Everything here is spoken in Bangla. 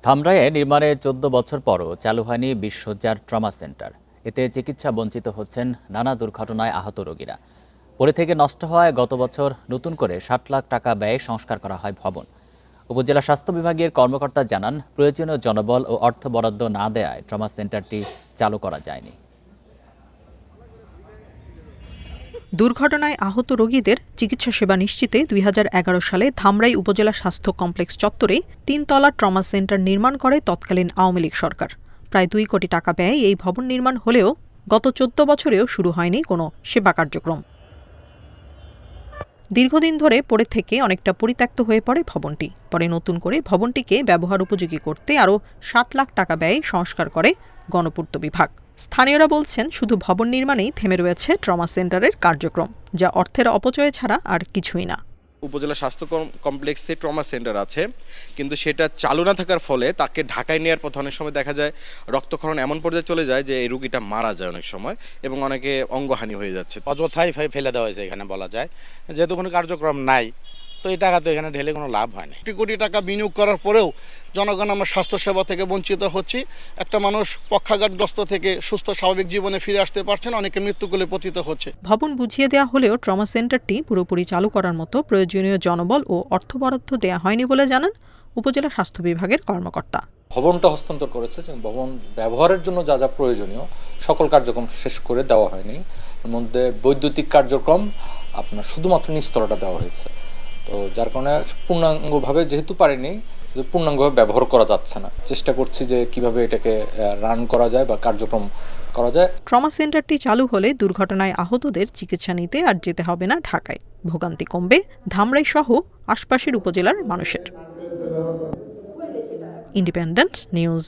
ধামরাইয়ে নির্মাণে ১৪ বছর পরও চালু হয়নি ২০ শয্যার ট্রমা সেন্টার। এতে চিকিৎসা বঞ্চিত হচ্ছেন নানা দুর্ঘটনায় আহত রোগীরা। পরে থেকে নষ্ট হওয়ায় গত বছর নতুন করে ৬০ লাখ টাকা ব্যয়ে সংস্কার করা হয় ভবন। উপজেলা স্বাস্থ্য বিভাগের কর্মকর্তা জানান, প্রয়োজনীয় জনবল ও অর্থ বরাদ্দ না দেওয়ায় ট্রমা সেন্টারটি চালু করা যায়নি। দুর্ঘটনায় আহত রোগীদের চিকিৎসা সেবা নিশ্চিতে ২০১১ সালে ধামরাই উপজেলা স্বাস্থ্য কমপ্লেক্স চত্বরে ৩ তলা ট্রমা সেন্টার নির্মাণ করে তৎকালীন আওয়ামী লীগ সরকার। প্রায় ২ কোটি টাকা ব্যয়ে এই ভবন নির্মাণ হলেও গত ১৪ বছরেও শুরু হয়নি কোনো সেবা কার্যক্রম। দীর্ঘদিন ধরে পড়ে থেকে অনেকটা পরিত্যক্ত হয়ে পড়ে ভবনটি। পরে নতুন করে ভবনটিকে ব্যবহার উপযোগী করতে আরও ৬০ লাখ টাকা ব্যয়ে সংস্কার করে গণপূর্ত বিভাগ। স্থানীয়রা বলছেন, শুধু ভবন নির্মাণেই থেমে রয়েছে ট্রমা সেন্টারের কার্যক্রম, যা অর্থের অপচয় ছাড়া আর কিছুই না। উপজেলা স্বাস্থ্য কমপ্লেক্সে ট্রমা সেন্টার আছে, কিন্তু সেটা চালু না থাকার ফলে তাকে ঢাকায় নেওয়ার পথে অনেক সময় দেখা যায় রক্তক্ষরণ এমন পর্যায়ে চলে যায় যে এই রোগীটা মারা যায় অনেক সময়, এবং অনেকে অঙ্গহানি হয়ে যাচ্ছে। অযথাই ফেলে দেওয়া হয়েছে এখানে বলা যায়, যেহেতু কোনো কার্যক্রম নাই, তো এই টাকা তো এখানে ঢেলে কোনো লাভ হয় না। ২ কোটি টাকা বিনিয়োগ করার পরেও জনগণ আমরা স্বাস্থ্যসেবা থেকে বঞ্চিত হচ্ছি। একটা মানুষ পক্ষাঘাতগ্রস্ত থেকে সুস্থ স্বাভাবিক জীবনে ফিরে আসতে পারছেন, অনেকে মৃত্যুকূলে পতিত হচ্ছে। ভবন বুঝিয়ে দেওয়া হলেও ট্রমা সেন্টারটি পুরোপুরি চালু করার মতো প্রয়োজনীয় জনবল ও অর্থ বরাদ্দ দেওয়া হয়নি বলে জানান উপজেলা স্বাস্থ্য বিভাগের কর্মকর্তা। ভবনটা হস্তান্তর করেছে, ভবন ব্যবহারের জন্য যা যা প্রয়োজনীয় সকল কার্যক্রম শেষ করে দেওয়া হয়নি। এর মধ্যে বৈদ্যুতিক কার্যক্রম আপনার শুধুমাত্র নিচতলাটা দেওয়া হয়েছে, তো যার কারণে পূর্ণাঙ্গভাবে যেহেতু পারেনি, পূর্ণাঙ্গভাবে ব্যবহার করা যাচ্ছে না। চেষ্টা করছি যে কিভাবে এটাকে রান করা যায় বা কার্যক্রম করা যায়। ট্রমা সেন্টারটি চালু হলে দুর্ঘটনায় আহতদের চিকিৎসা নিতে আর যেতে হবে না ঢাকায়। ভোগান্তি কমবে ধামরাই সহ আশপাশের উপজেলার মানুষের। Independent news.